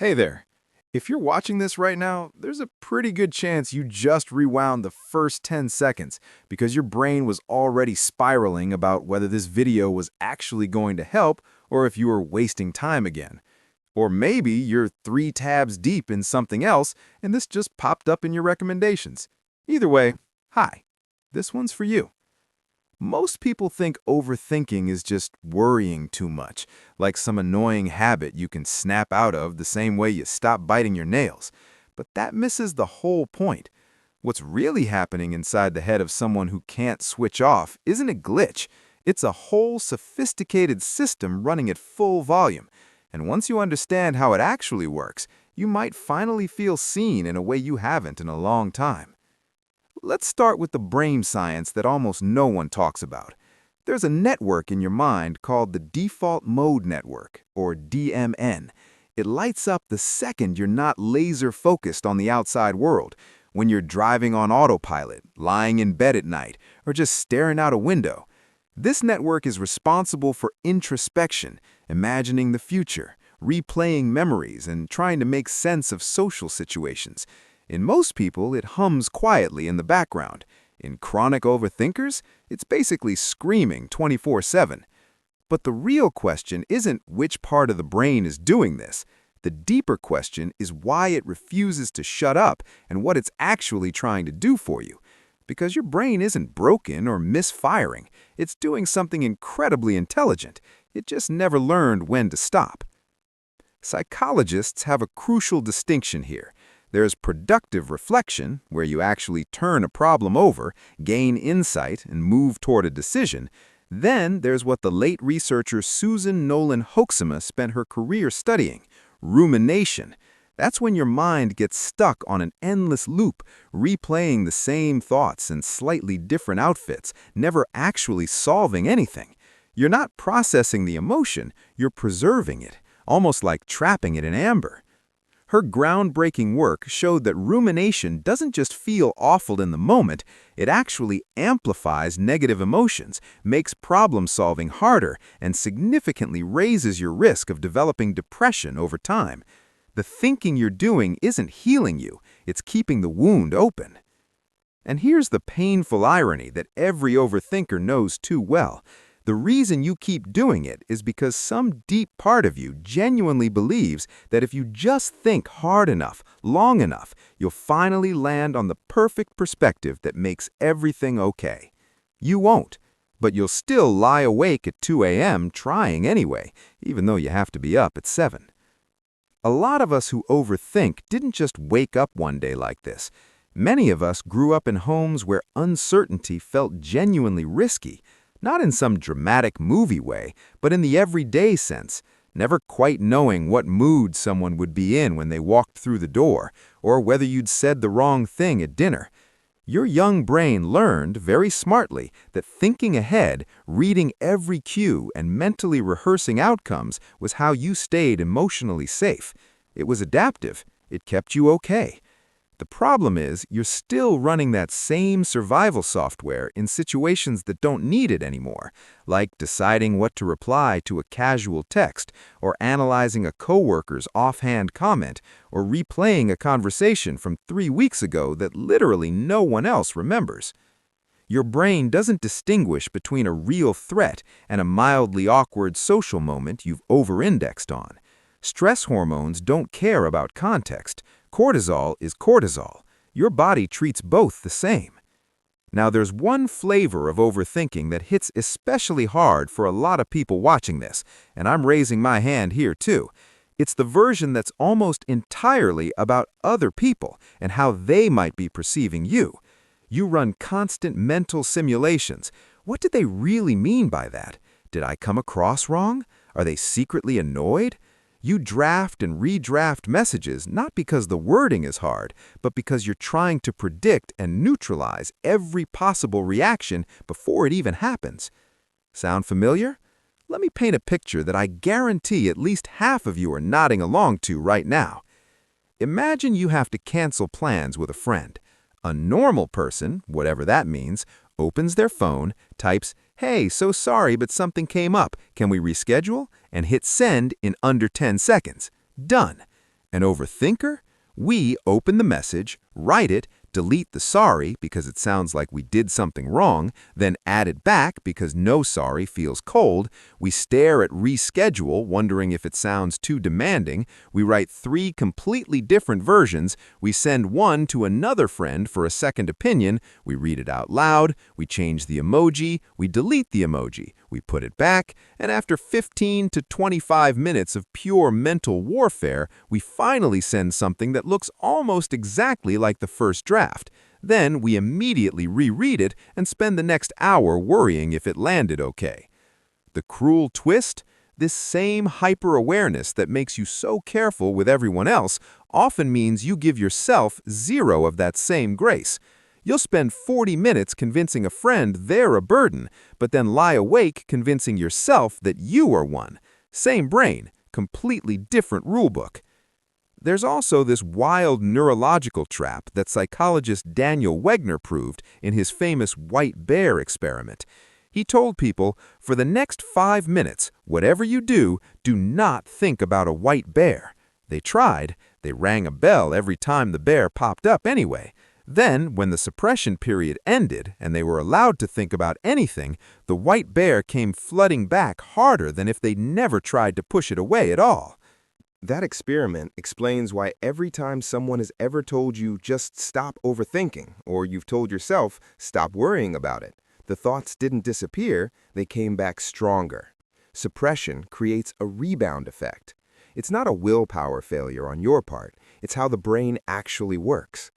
Hey there. If you're watching this right now, there's a pretty good chance you just rewound the first 10 seconds because your brain was already spiraling about whether this video was actually going to help or if you were wasting time again. Or maybe you're 3 tabs deep in something else and this just popped up in your recommendations. Either way, hi, this one's for you. Most people think overthinking is just worrying too much, like some annoying habit you can snap out of the same way you stop biting your nails. But that misses the whole point. What's really happening inside the head of someone who can't switch off isn't a glitch. It's a whole sophisticated system running at full volume. And once you understand how it actually works, you might finally feel seen in a way you haven't in a long time. Let's start with the brain science that almost no one talks about. There's a network in your mind called the default mode network, or DMN. It lights up the second you're not laser focused on the outside world, when you're driving on autopilot, lying in bed at night, or just staring out a window. This network is responsible for introspection, imagining the future, replaying memories, and trying to make sense of social situations. In most people, it hums quietly in the background. In chronic overthinkers, it's basically screaming 24/7. But the real question isn't which part of the brain is doing this. The deeper question is why it refuses to shut up and what it's actually trying to do for you. Because your brain isn't broken or misfiring. It's doing something incredibly intelligent. It just never learned when to stop. Psychologists have a crucial distinction here. There's productive reflection, where you actually turn a problem over, gain insight, and move toward a decision. Then there's what the late researcher Susan Nolan Hoeksema spent her career studying, rumination. That's when your mind gets stuck on an endless loop, replaying the same thoughts in slightly different outfits, never actually solving anything. You're not processing the emotion, you're preserving it, almost like trapping it in amber. Her groundbreaking work showed that rumination doesn't just feel awful in the moment, it actually amplifies negative emotions, makes problem-solving harder, and significantly raises your risk of developing depression over time. The thinking you're doing isn't healing you, it's keeping the wound open. And here's the painful irony that every overthinker knows too well. The reason you keep doing it is because some deep part of you genuinely believes that if you just think hard enough, long enough, you'll finally land on the perfect perspective that makes everything okay. You won't, but you'll still lie awake at 2 a.m. trying anyway, even though you have to be up at 7. A lot of us who overthink didn't just wake up one day like this. Many of us grew up in homes where uncertainty felt genuinely risky. Not in some dramatic movie way, but in the everyday sense, never quite knowing what mood someone would be in when they walked through the door, or whether you'd said the wrong thing at dinner. Your young brain learned, very smartly, that thinking ahead, reading every cue, and mentally rehearsing outcomes was how you stayed emotionally safe. It was adaptive. It kept you okay. The problem is, you're still running that same survival software in situations that don't need it anymore, like deciding what to reply to a casual text, or analyzing a coworker's offhand comment, or replaying a conversation from 3 weeks ago that literally no one else remembers. Your brain doesn't distinguish between a real threat and a mildly awkward social moment you've over-indexed on. Stress hormones don't care about context. Cortisol is cortisol. Your body treats both the same. Now, there's one flavor of overthinking that hits especially hard for a lot of people watching this, and I'm raising my hand here too. It's the version that's almost entirely about other people and how they might be perceiving you. You run constant mental simulations. What did they really mean by that? Did I come across wrong? Are they secretly annoyed? You draft and redraft messages not because the wording is hard, but because you're trying to predict and neutralize every possible reaction before it even happens. Sound familiar? Let me paint a picture that I guarantee at least half of you are nodding along to right now. Imagine you have to cancel plans with a friend. A normal person, whatever that means, opens their phone, types, "Hey, so sorry, but something came up. Can we reschedule?" and hit send in under 10 seconds. Done. An overthinker? We open the message, write it, delete the sorry because it sounds like we did something wrong, then add it back because no sorry feels cold. We stare at reschedule, wondering if it sounds too demanding. We write 3 completely different versions. We send one to another friend for a second opinion. We read it out loud. We change the emoji. We delete the emoji. We put it back. And after 15 to 25 minutes of pure mental warfare, we finally send something that looks almost exactly like the first draft. Then we immediately reread it and spend the next hour worrying if it landed okay. The cruel twist? This same hyper-awareness that makes you so careful with everyone else often means you give yourself 0 of that same grace. You'll spend 40 minutes convincing a friend they're a burden, but then lie awake convincing yourself that you are one. Same brain, completely different rulebook. There's also this wild neurological trap that psychologist Daniel Wegner proved in his famous white bear experiment. He told people, for the next 5 minutes, whatever you do, do not think about a white bear. They tried. They rang a bell every time the bear popped up anyway. Then, when the suppression period ended and they were allowed to think about anything, the white bear came flooding back harder than if they'd never tried to push it away at all. That experiment explains why every time someone has ever told you just stop overthinking, or you've told yourself stop worrying about it, the thoughts didn't disappear, they came back stronger. Suppression creates a rebound effect. It's not a willpower failure on your part, it's how the brain actually works.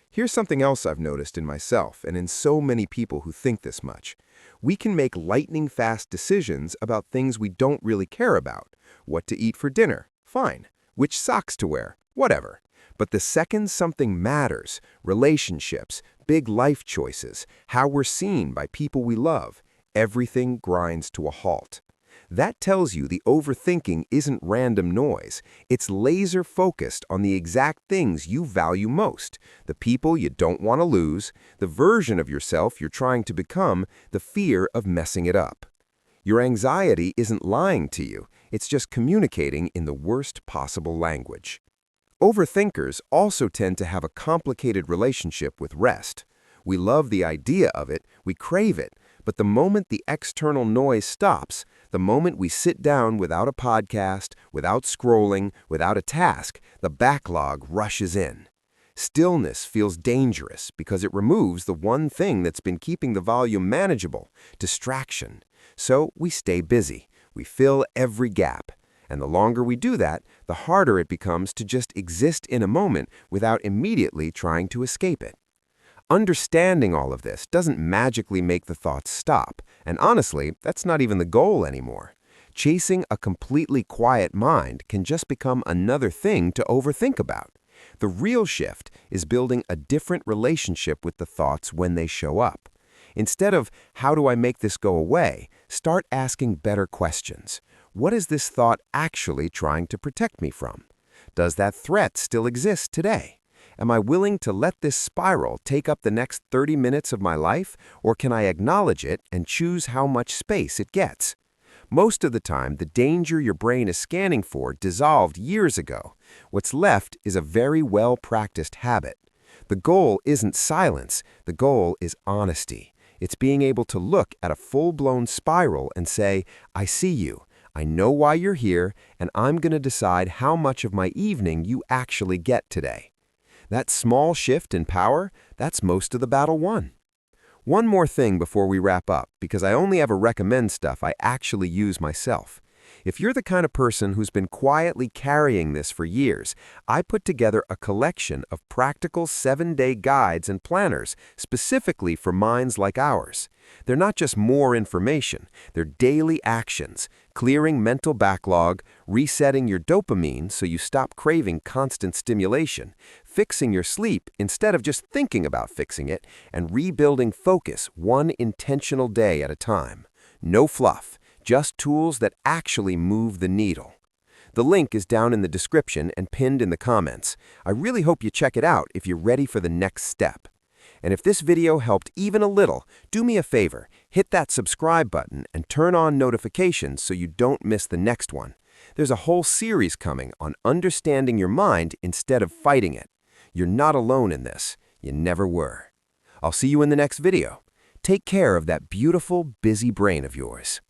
Here's something else I've noticed in myself and in so many people who think this much. We can make lightning-fast decisions about things we don't really care about. What to eat for dinner? Fine. Which socks to wear? Whatever. But the second something matters, relationships, big life choices, how we're seen by people we love, everything grinds to a halt. That tells you the overthinking isn't random noise. It's laser-focused on the exact things you value most, the people you don't want to lose, the version of yourself you're trying to become, the fear of messing it up. Your anxiety isn't lying to you. It's just communicating in the worst possible language. Overthinkers also tend to have a complicated relationship with rest. We love the idea of it, we crave it, but the moment the external noise stops, the moment we sit down without a podcast, without scrolling, without a task, the backlog rushes in. Stillness feels dangerous because it removes the one thing that's been keeping the volume manageable, distraction. So we stay busy. We fill every gap. And the longer we do that, the harder it becomes to just exist in a moment without immediately trying to escape it. Understanding all of this doesn't magically make the thoughts stop, and honestly, that's not even the goal anymore. Chasing a completely quiet mind can just become another thing to overthink about. The real shift is building a different relationship with the thoughts when they show up. Instead of, how do I make this go away, start asking better questions. What is this thought actually trying to protect me from? Does that threat still exist today? Am I willing to let this spiral take up the next 30 minutes of my life, or can I acknowledge it and choose how much space it gets? Most of the time, the danger your brain is scanning for dissolved years ago. What's left is a very well-practiced habit. The goal isn't silence, the goal is honesty. It's being able to look at a full-blown spiral and say, I see you, I know why you're here, and I'm going to decide how much of my evening you actually get today. That small shift in power, that's most of the battle won. One more thing before we wrap up, because I only ever recommend stuff I actually use myself. If you're the kind of person who's been quietly carrying this for years, I put together a collection of practical 7-day guides and planners specifically for minds like ours. They're not just more information, they're daily actions, clearing mental backlog, resetting your dopamine so you stop craving constant stimulation, fixing your sleep instead of just thinking about fixing it, and rebuilding focus one intentional day at a time. No fluff. Just tools that actually move the needle. The link is down in the description and pinned in the comments. I really hope you check it out if you're ready for the next step. And if this video helped even a little, do me a favor, hit that subscribe button and turn on notifications so you don't miss the next one. There's a whole series coming on understanding your mind instead of fighting it. You're not alone in this. You never were. I'll see you in the next video. Take care of that beautiful, busy brain of yours.